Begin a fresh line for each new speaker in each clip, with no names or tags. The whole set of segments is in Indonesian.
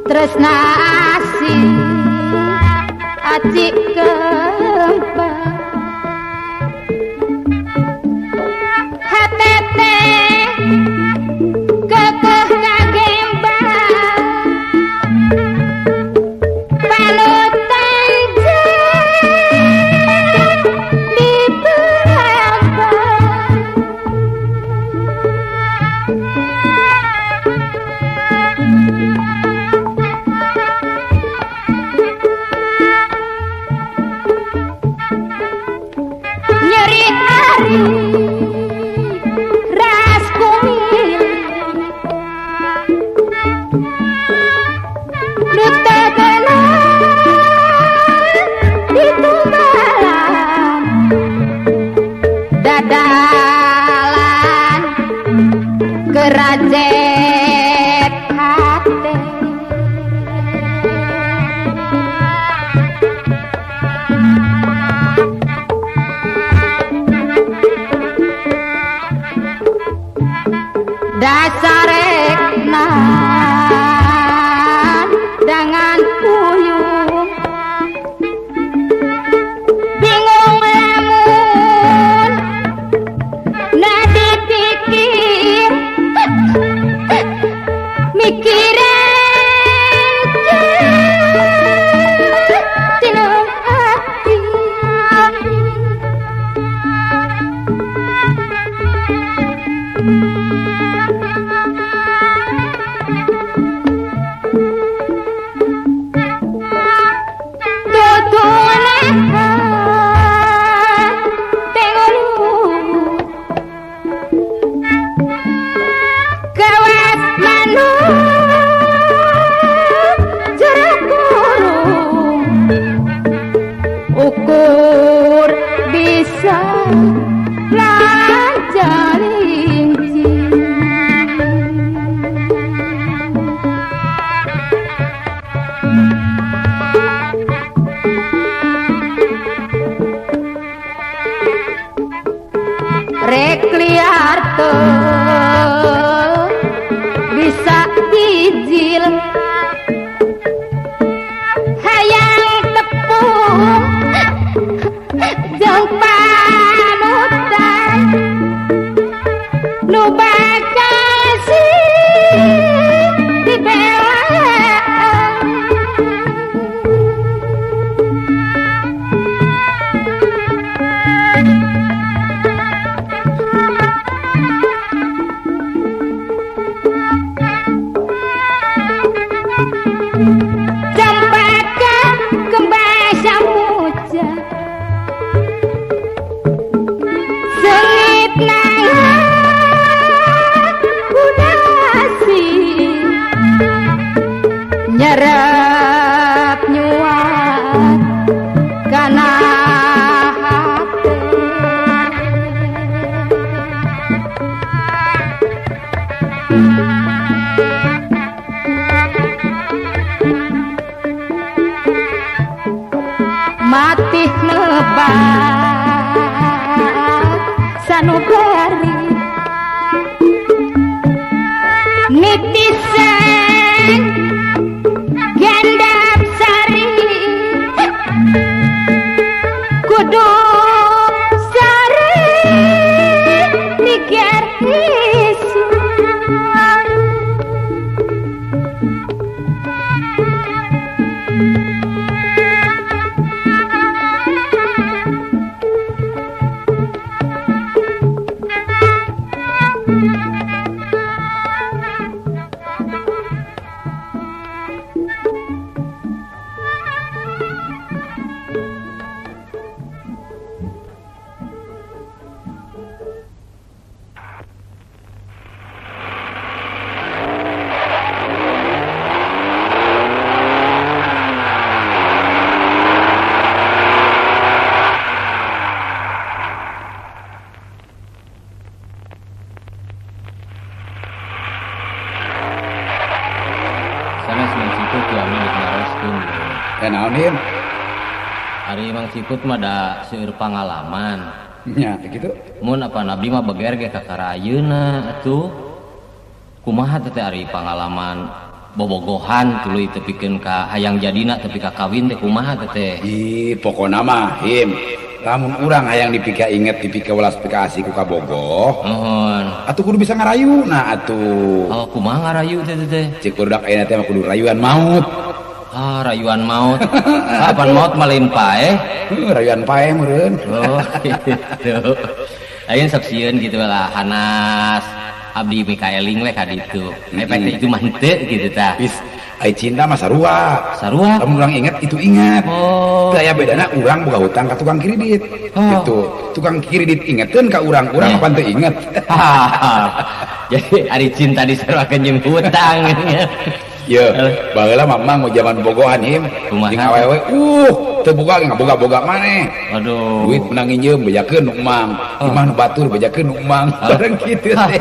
Tresna asih acik kembang hatete kekeh kagembang panutan di dadalan kerajet hati dasarekna dengan puyung bingung lamun nadi pikir mikirin tinung hati ukur bisa lancarin rek liarto bisa dijil hayang tepung jeung panutan nu bakasi dibelaan cempaka kembas samuja sengit nang kudasi nyerap nyuat kana hati matih nebak sanubari nitisan gendap sari kudu sari mikir isu
ngayakeun.
Ya naon Him?
Ari Mang Ciput mah da seueur pangalaman.
Nya gitu.
Mun apa abdi mah beger ge ka ayeuna atuh. Kumaha teh ari pangalaman bobogohan tuluy tepikeun ka hayang jadina tapi ka kawin teh kumaha teh?
Ih, pokona mah Him. Lamun urang hayang dipika inget dipika welas pika asih ku kabogoh.
Nuhun.
Atuh kudu bisa ngarayuna atuh.
Oh, kumaha ngarayu teh?
Cek budak ayeuna teh mah kudu rayuan maut.
Ah, rayuan maut. Kapan maut malin pae?
Rayuan pae meureun.
Oh, gitu. Ayeuna sok sieun gitu lah Hanas. Abdi Mikaeling we ka ditu. Efek itu mah henteu gitu tah.
Bis ai cinta mah sarua.
Sarua?
Lamun urang inget itu ingat.
Oh.
Teu aya bedana urang boga hutang ka tukang kredit.
Oh.
Gitu. Tukang kredit ingetkeun ka urang apa teu inget.
Jadi ari cinta diserokeun jeung hutang.
Ye, baheula mamang mau zaman bogohan Him.
Kumaha?
Jeung awewe, teu boga ge ngaboga-boga maneh.
Aduh.
Duit menang injeum bejakeun nu emang. Imah nu batur bejakeun nu emang. Bareng kitu teh.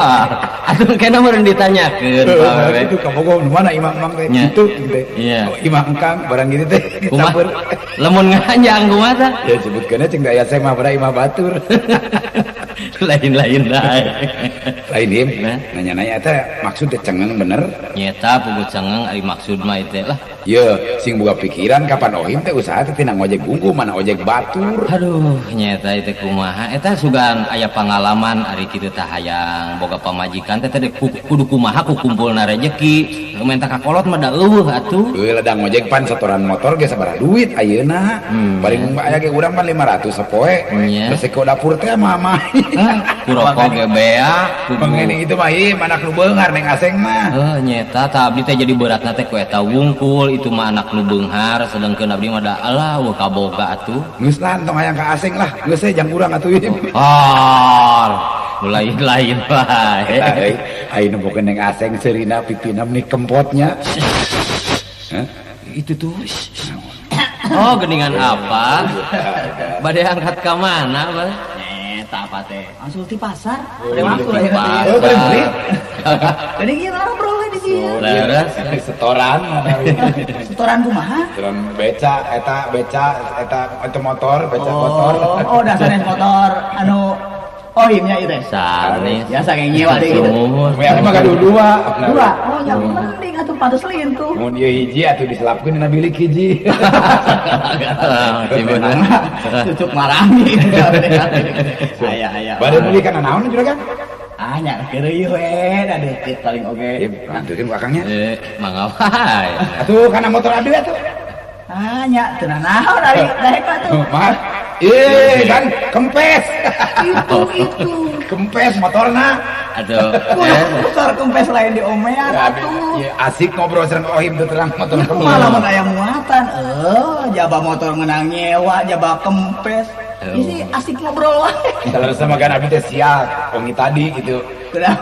Atuh kenapa meureun ditanyakeun awewe?
Itu kabogoh nu mana imang-imang teh?
Nya.
Kitu teh.
Iya.
Imah engkang barang gitu teh.
Kumaha? Lamun nganjang kumaha tah?
Ya sebutkeunna cing aya saya mah bara imah batur.
Lain-lain dah.
Lain Him.
Nah.
Nanya-nanya teh maksud teh cengeng bener.
Nyeta puguh cengeng ari maksud mah teh lah.
Ye, sing boga pikiran kapan Ohim teh usaha teh tina ngojek bungku mana ojek batur.
Aduh, nyeta itu kumaha eta sugan aya pangalaman ari kitu tah hayang boga pamajikan teh kudu kumaha ku kumpulna rezeki. Menta ka kolot mah da eueuh atuh.
Ladang ngojek pan setoran motor ge sabaraha duit ayeuna. Paling aya ge urang pan 500 sapoe.
Nya.
Resiko dapur teh mah
Ku rokok ge bea,
pengen itu mah Him anak nu beunghar neng aseng mah.
Nyeta tah abdi teh jadi beratna teh ku eta wungkul itu mah anak nu beunghar sedengkeun abdi mah da alah weuh kaboga atuh.
Geus lantong hayang ka aseng lah, geus jang urang atuh Him.
Lain-lain wae.
Ai nembokeun neng aseng seurina pipina meni kempotnya. Hah?
Itu tuh. Oh, geningan apa? Bade angkat ka mana, Bang?
Eta apa teh? Langsung di pasar.
Bade
waktu
di pasar.
Bade beli.
Jadi gila bro di sini.
Leres.
Setoran
Setoran kumaha?
Setoran beca eta motor, beca motor.
Oh, dasarnya motor anu Ohimnya itu.
Sanes.
Biasa kayak nyewa deh gitu.
Yang mah gaduh dua.
Dua. Oh, yang penting atuh pantes liin tuh.
Mun ieu hiji atuh diselapkeun dina bilik hiji.
Cucuk marangi. Aya.
Bade beli kana naon juragan?
Nya keureuy we da deukeut paling oge.
Bantukeun kakangnya.
Mangga wae.
Atuh kana motor abdi atuh.
Nya teu naon ari daek atuh.
Mas. Kan kempes.
Itu.
Kempes motorna.
Aduh.
Motor kempes lain di omean atuh.
Ya asik ngobrol sareng Ohim teu terang motor
Itu
kempes.
malah mun aya muatan. Jaba motor ngeunang nyewa, jaba kempes. Ini asik ngobrol wae.
Kalau sama kan abdi teh sial, pongi tadi gitu.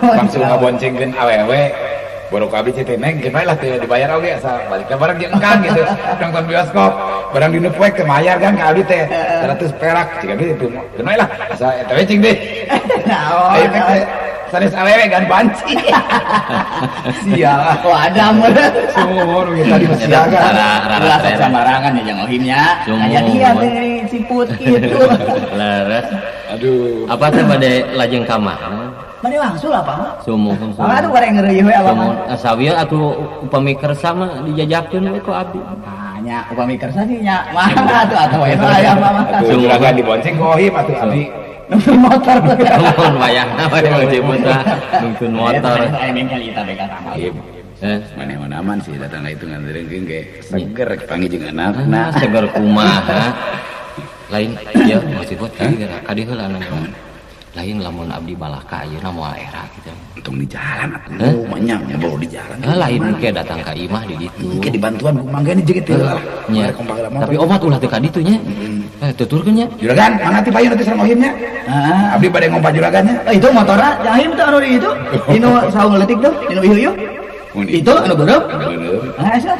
Langsung ngaboncengkeun awewe. Borok abdi teh neng kieu lah teu dibayar oge asa balik ka bareng jeung engkang gitu. Nonton bioskop, barang dinu poek teh mayar kan ka abdi teh 100 perak. Cik abdi teu geunoi lah asa eta we cing deh.
Naon.
Ayo teh sanes awewe gan banci. Sial.
Wadam.
Sumur gitu tadi masih siaga.
Rasa samarangan ya jeung Ohimnya. Aya dia teh siput kitu.
Leres.
Aduh.
Apa teh bade lajeng ka mana?
Mane wangsul apa mah?
Sumuh.
Aduh bareng ngeureuy we apa mah.
Sawieu atuh upami kersa mah dijajakeun we ku abdi.
Nya upami kersa sih nya. Mana atuh we aya mah.
Atuh juragan dibonceng ku Ohim atuh abdi.
Nunggu motor.
Mun wayahna we Mang Ciput tah nungtun motor.
Aya bengkel kita bengkel sama.
Mana aman sih datang itu nganterin ge seger panggil jeung anakna.
Seger kumaha. Lain ieu Mang Ciput kadi heula anu. Lain lamun abdi balaka ayeuna moal era kitu.
Untung di jalan atuh manyang baru di jalan.
Lain ke datang ka imah di ditu.
Ke dibantuan ku mangga ni jeung teh lah.
Nya. Tapi omat ulah teh ka ditu nya. Tuturkeun nya.
Juragan, mana ti payun teh sareng Ohimnya? Abdi bade ngompa juragannya.
Itu motorna jahim teh anu di itu. Dinu saung leutik tuh, dinu ieu-ieu. Itu anu beureup. Asa.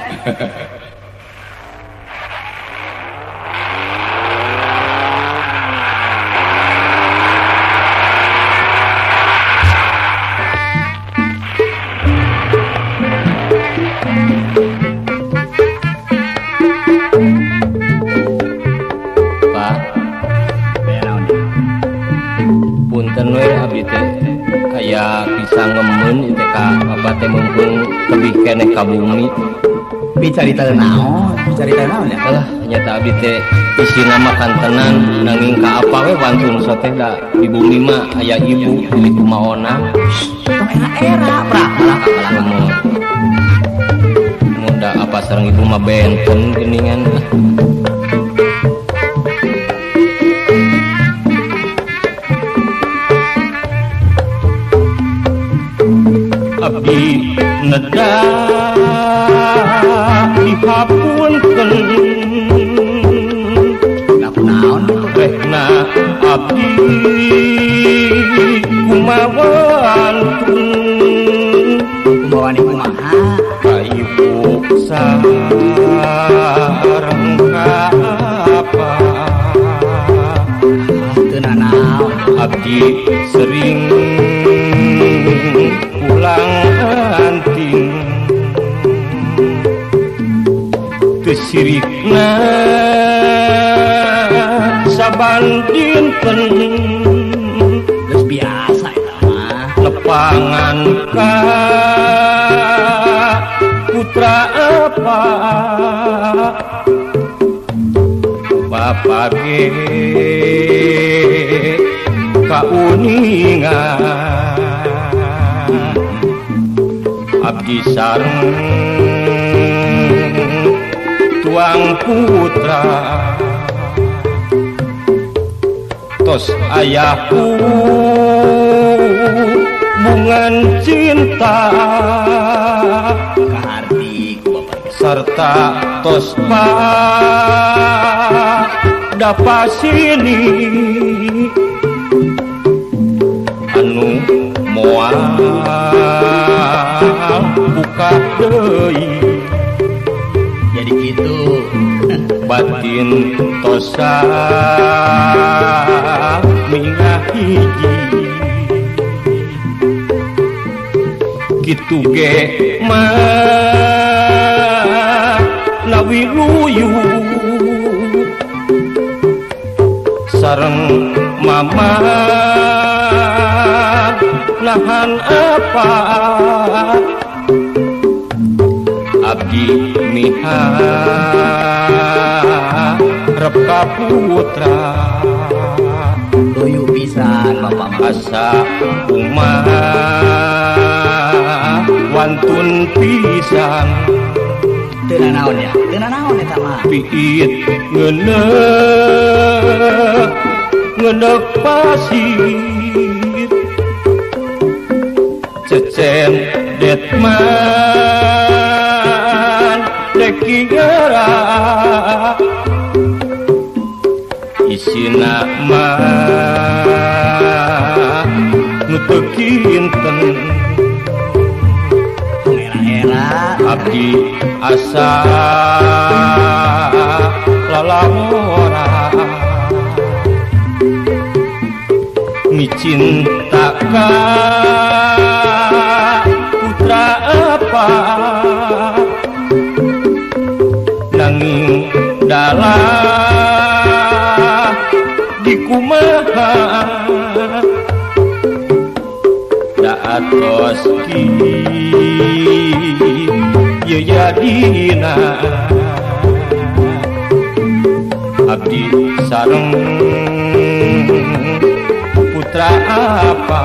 tebih keneh ka bumi.
Bicarita naon ya?
Alah nyata abdi teh isina mah kantenan nanging ka apa we wantun soteh da di bumi mah aya ibu pilih kumaona.
Tong era prak
Semua muda apa sareng ibu mah benten geuningan. Abdi nedah dihapunten
naon
rehna abdi
kumawan kumaha
ka ibu sareng ka apa
teu naon
abdi sering pulang anting kesirikna saban dinten
geus biasa eta mah
lepangan ka putra apa bapak ge kauningan abdi sareng tuang putra tos ayahku bungan cinta
kaharti ku bapak
serta tos dapat sini anu moal buka deui
jadi gitu
batin tosa mingah hiji kitu ge mah lawi luyu sareng mama nahan apa abdi miharep ka putra
doyu pisan bapak
asa umah wantun pisan
teu naon eta mah
piit ngeuneuh pasir cecen detman deki gerak isina mah nu teu kinten
era
abdi asa lalamora micinta ka putra apa nanging dalah di kumaha da atos ki ye jadina abdi sareng putra apa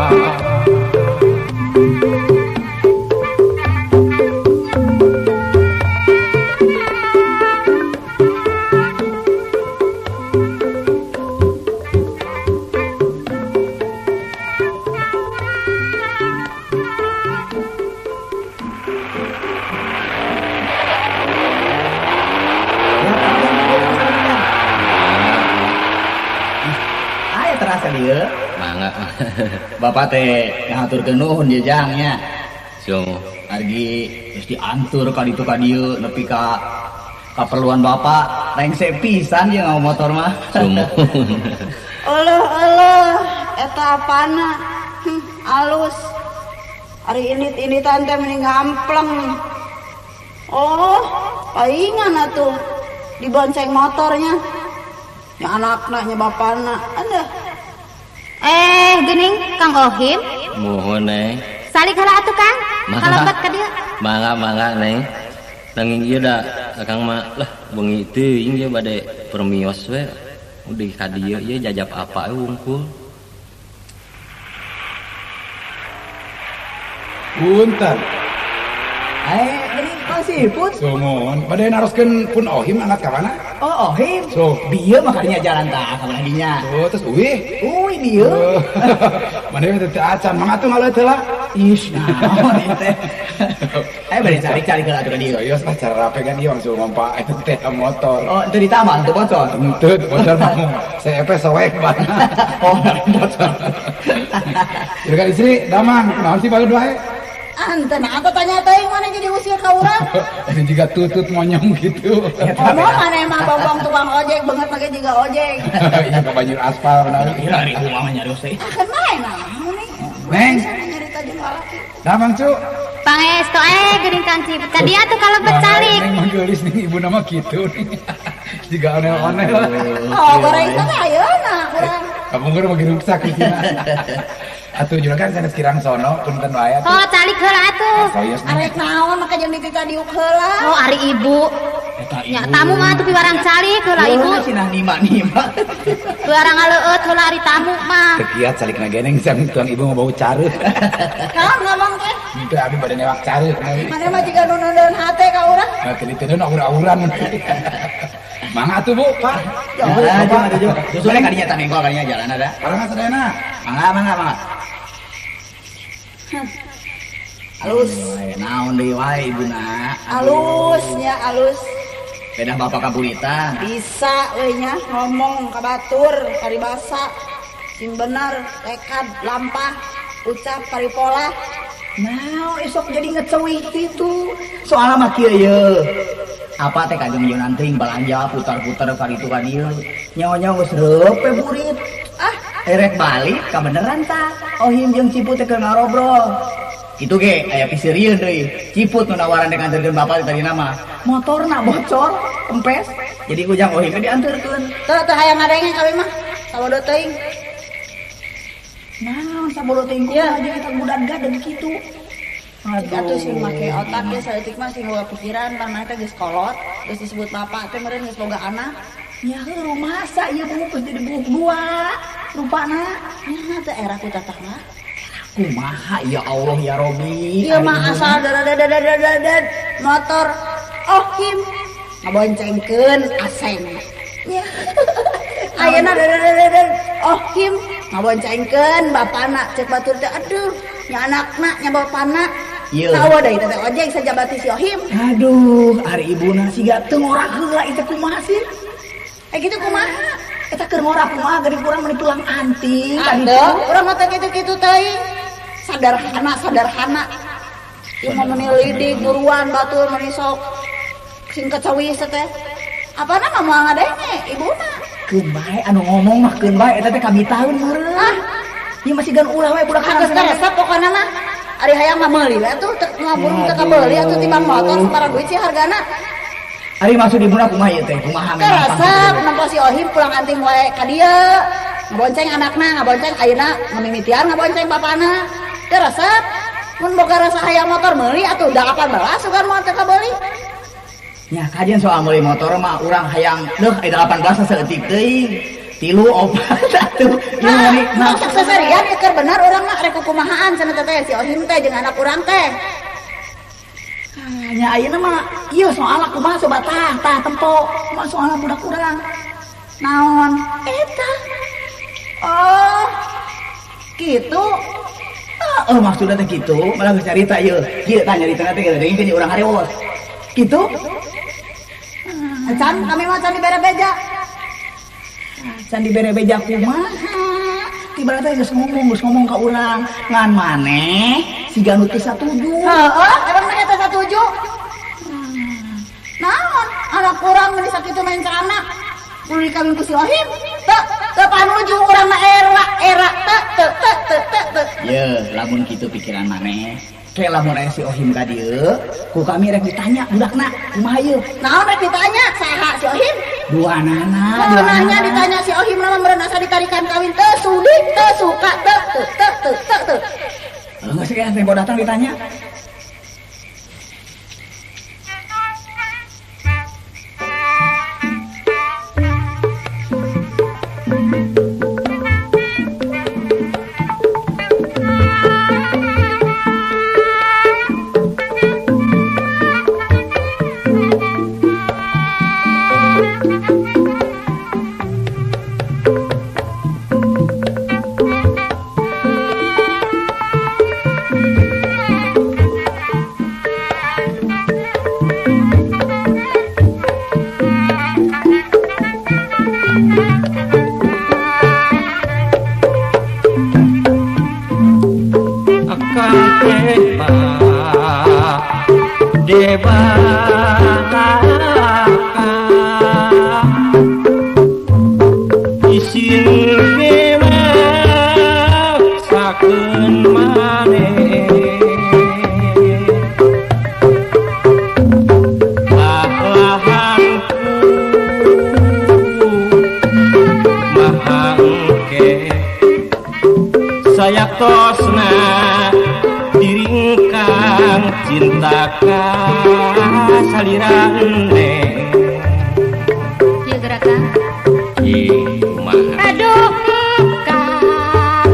terasa dia
mangga
bapak teh ngaturkeun nuhun jejangnya
siung
argi geus diantur ka ditu ka dieu nepi ka kaperluan bapak rengse pisan jeung ngawa motor mah
sumun
Allah eta apana alus hari ini tante mending ngampleng oh palingan atuh dibonceng motornya ya anaknya bapakna ada
Gening Kang Ohim
mohon
salik heula atuh Kang kalebet ka dieu.
Mangga neng. Nanging ieu da akang mah lah bengi teuing ieu bade permios we. Udah ka dieu ieu jajab apa wungkul.
Punten.
Ini masih pun.
Sumun, bade naroskeun pun Ohim angkat ka mana?
Oh, Ohim.
So,
Dia makanya jalan tah ka dinya.
oh terus uih.
Dia.
Mana teh teh acan, mangga tuh ngalah teh lah.
Ish, naon ieu teh. Bari cari ke atuh ka dieu.
Serius lah cara rapi kan ieu langsung ngompa itu teh motor.
Oh, itu di taman tuh bocor.
Entut, motor mah CP soek banget.
Oh, bocor.
Jadi kan istri, damang, kenapa sih baru wae?
Ante nah aku tanya teh mana jadi usia ka urang.
Ini juga tutut monyong gitu.
Ngomong mana emang bongbong tukang ojek banget lagi juga ojek.
Iya ke banjir aspal benar.
Iya dari rumah mah nyarios teh.
Akan main nah nih.
Neng,
Nyarita jeung lalaki.
damang cu.
Pangestu geuning Kang Ciput. Ka dia tuh kalebet calik.
Neng manggelis nih ibu nama gitu nih. Juga onel-onel.
Oh, goreng teh ayeuna urang.
Kamu keur magi ruksak di sini. Atuh juragan sanes kirang sono punten wae atuh.
Oh, calik heula atuh.
Serius nih.
Arek naon maka jeung ditika diuk heula.
Oh, ari ibu. Nya tamu mah tuh piwarang calik heula ibu.
Cenah nima.
Piwarang aleueut heula ari tamu mah.
Tekiat salikna geneng sang tuang ibu mau bau careuh.
Naon ngomong teh?
Itu abi bade newak careuh.
Mana mah jiga nu nundeun hate ka urang.
Nah, teliteun aura-auran. Mangga atuh Bu, Pak.
Ibu, aja. Susulnya kadinya tah mengko kadinya jalan ada.
Karena sadayana.
Mangga.
Alus.
Naon deui wae ibuna.
Alusnya alus.
Beda bapak kaburitan.
Bisa we nya ngomong ka batur paribasa. Sing bener, tekad, lampah, ucap paripola.
Nah, esok jadi ngecewih gitu. Soalnya mah kieu ye. Apa teh kajeng yeun anting balanja putar-putar ka ditu ka dieu. Nyawa-nyawa geus reupe burit. Erek balik ka beneran tah. Ohim jeung Ciput teh keur ngarobrol. Kitu ge aya pisirieun deui. Ciput nu nawaran dek anterkeun bapak tadi nama. Motorna bocor, kempes. Jadi ujang Ohim teh dianterkeun.
Teu hayang ngadenge kami mah. Sabodo teuing.
Naon sabodo teuing aja kita budak gadeg kitu.
Jika tuh sih make otak ya saeutik mah sing boga pikiran panah teh geus kolot, geus disebut bapak teh meureun geus boga anak.
Ya heuh masa ieu buku jadi buku dua rupana.
Nya teh era ku tatah mah.
Kumaha ya Allah ya Robi.
Ieu mah asal dadadadadadad motor Ohim ngaboncengkeun aseng. Nya. Ayeuna dadadadadad Ohim ngaboncengkeun bapana cek batur teh aduh nya anakna nya bapana.
Ieu.
Tawa deui teh ojek sajabati si Ohim.
Aduh, ari ibuna siga teu ngorak heula itu kumaha sih?
Gitu kumaha?
Eta keur ngorak kumaha geuning kurang meni tulang anting
Aduh, urang mah teh kitu-kitu teuing. Sadarhana. Ieu mah meuni lidik buruan batur meuni sok sing kecewis teh. Apana mah moal ngadenge ibuna.
Keun bae anu ngomong mah keun bae eta teh kabitaeun meureun. Ieu masih gan ulah we budak
Geus resep pokona mah. Ari hayang mah meuli we atuh teu ngaburu teu kabeuli atuh timbang motor sabaraha duit sih hargana.
Ari maksud ibuna kumaha ieu teh? Kumaha
Teu resep nampa si Ohim pulang anting wae ka dieu. Ngabonceng anakna, ngabonceng ayeuna ngamimitian ngabonceng bapana. Teu resep. Mun boga rasa hayang motor meuli atuh da 18 sugan moal teu kabeuli.
Nya kajian soal meuli motor mah urang hayang deuh aya 18 saeutik teuing. 3 4 atuh. Ieu meuni
Maksud seserian keur bener urang mah rek kumahaan cenah teh si Ohim teh jeung anak urang teh.
Nya ayeuna mah ieu soal kumaha sobat tah tempo. Kumaha soal budak urang. Naon?
Eta. Oh. Gitu.
Maksudnya teh kitu, malah geus carita ieu. Kieu tah nyarita teh geus deui urang harewos. Kitu?
Can kami mah can dibere beja.
Can dibere beja kumaha? Tiba teh geus ngomong ka urang, ngan maneh siga nu teu satuju.
Heeh, emang mana teh satuju? Naon? Anak urang geus sakitu main celana. Kudu dikawin ku si Ohim. Teu panuju urang mah era teu.
Ye, lamun kitu pikiran maneh. Kayak lamun aya si Ohim ka dieu, ku kami rek ditanya budakna, kumaha ieu?
Naon rek ditanya saha si Ohim?
Duanana.
Nanya ditanya si Ohim nama meureun asa ditarikan kawin teu sudi, teu suka, teu.
Geus kaya teh datang ditanya.
debaka isin sakeun maneh lahanku mahangke sayatosna diringkang cinta ka salira neng
Ieu gerakan.
ieu kumaha
Aduh kang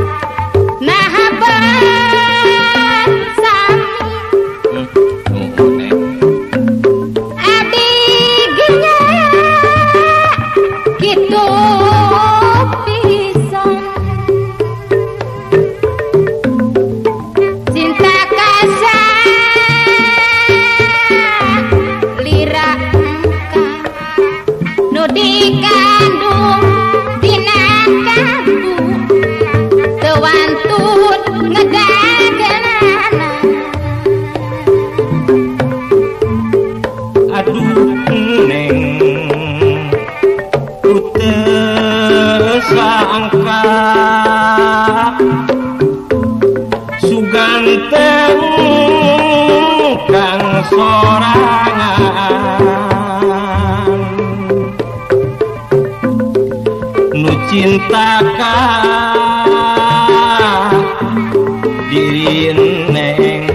nahaban sami
neng
abdi genya kitu pisan cinta kasa lira engkang nu dikandung dina kalbu teu wantun ngedagenana
aduh neng ku teu sangka suganteng kang sorangan nu cinta ka diri neng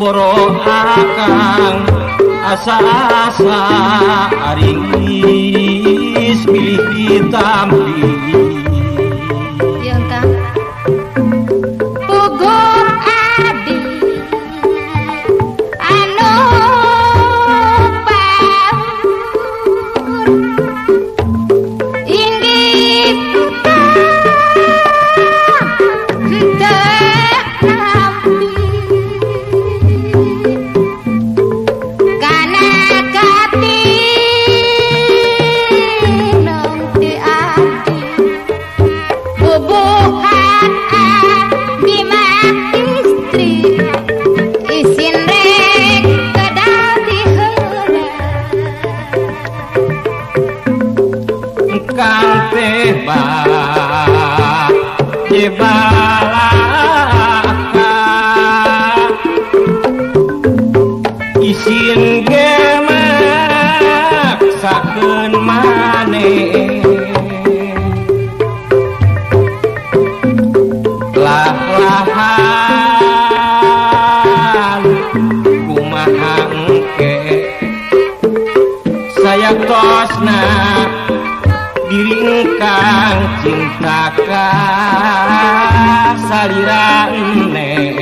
boro akang asa-asa aringis pilih ditampi
Ieu engkang puguh abdi anu paur inggih putra teu nampi kana katinong ti abdi bubuhan abdi mah istri isin rek kedal diheula
kang teh jebalaka isin gemak sakeun maneh lah-lahan kumaha engke saya tosna diri engkang cinta ka salira neng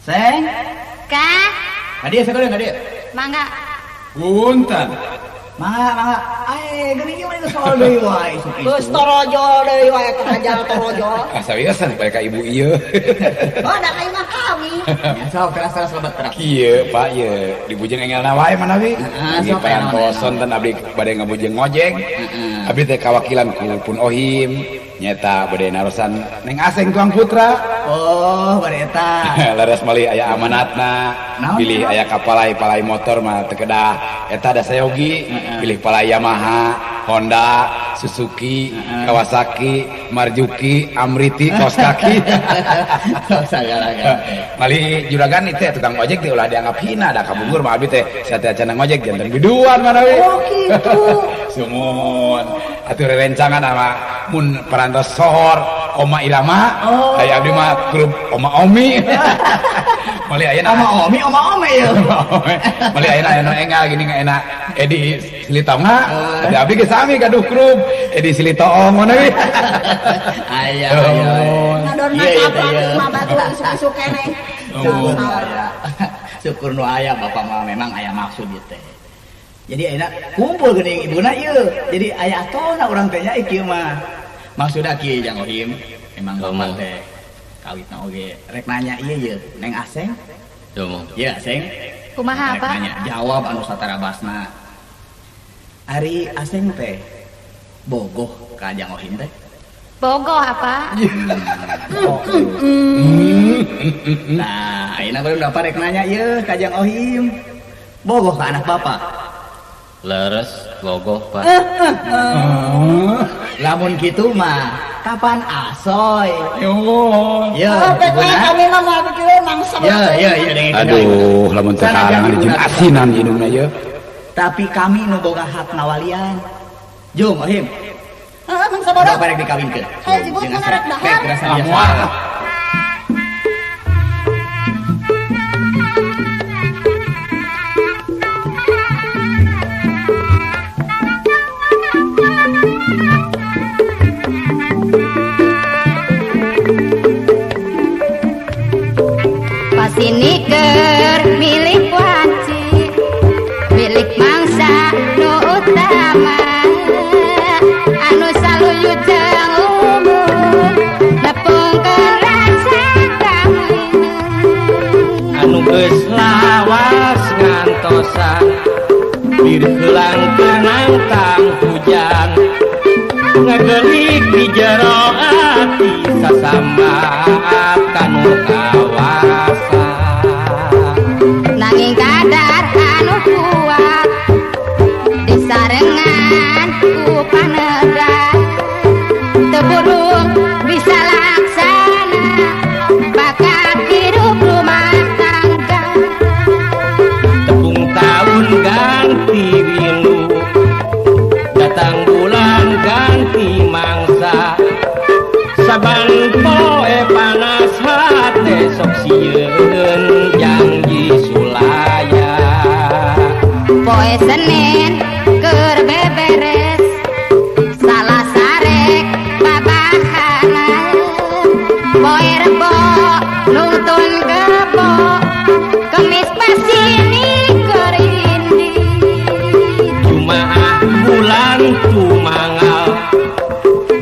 Seng,
kah
hadir sekali hadir.
mangga
Punten.
Mangga. Geuning ieu mah soal deui wae isu.
Geus torojo deui wae kerajaan torojo.
Asa wiasan bae ka ibu ieu.
Oh, da kayu mah kami.
Sok terasa sobat terap.
Kieu Pak ieu dibujeng engelna wae manawi. Di
sok
parantoson ten abdi bade ngabujeng ngojek. Abdi teh kawakilan ku Pun Ohim nyeta bade narosan Neng Aseng Tuang Putra.
Oh, bari eta.
Laras malih aya amanatna.
Naon,
Pilih
naon?
aya kapalai motor mah teu kedah eta da sayogi. Pilih palai Yamaha, Honda, Suzuki, Kawasaki, Marzuki, Amriti, kaos kaki.
Sagala-gala.
Mali juragan itu tukang ojek teh ulah dianggap hina da kabungur mah abdi teh satya cenah ngojek janten biduan manawi.
Oh, gitu.
Sumun atuh rerencangan ama mun parantos sohor Oma Ilama aya abdi mah klub Oma Omi. Mali ayeuna
Oma Ome ya.
Mali ayeuna engal gini ngaena Edi Silitongna. Ada abdi ge sami gaduh klub Edi Silitong manawi.
Aya.
Ngadorna
Iya, iya,
kapal
iya.
mah batu isuk-isuk keneh.
Syukur nu aya. Syukur nu aya bapak mah memang aya maksud ieu teh. Jadi ayeuna kumpul geuning ibuna ieu. Jadi aya atona urang teh nya ieu mah. Maksudna kieu Jang Ohim, memang bapak teh kawitna oge rek nanya ieu Neng Aseng.
Coba.
Ieu Aseng.
kumaha
Rek
apa
nanya, jawab anu satarabasna. Ari Aseng teh bogoh ka Jang Ohim teh.
Bogoh apa?
Nah, ayeuna baru dapat rek nanya ieu ka Jang Ohim. Bogoh ka anak bapak.
Leres bogoh Pak.
Lamun kitu mah kapan asoy?
Yo.
Ya,
Kami mah mau pikirin mangsa.
ya, deng.
Aduh, lamun teh halangan jeung asinan hidungna ye.
Tapi kami nu boga hak ngawalian. Jung Ohim,
Heeh, mangsa bodoh.
bapak rek dikawinkeun.
Hayu jibut
Jeung
ngarek
asa-
dahar.
rek rasa
Ah,
biasa.
moal.
Pasini keur milik wajib, milik mangsa nu utama, anu saluyu jeung umum, nepungkeun rasa kawinan.
Anu geus lawas ngantosan bir heulang kenang tang hujan ngagelik di jero ati sasambat kanu kawasan.
Nanging kadar anu kuat disarengan ku panedan, teu burung bisa laksana bakat hidup rumah tangga.
Tepung tahun ganti rindu, datang bulan ganti mangsa, saban poe panas hate sok sieun janji sulaya.
Poe Senin keur beberes, salah sarek babahana. Poe Rebo nungtun kebo, Kemis pasini keur indi.
Jumaah bulan tumangal,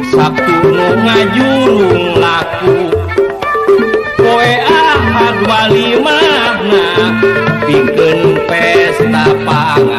Sabtu nu ngajurung laku, poe Ahad walimahna pikeun pesta pangan.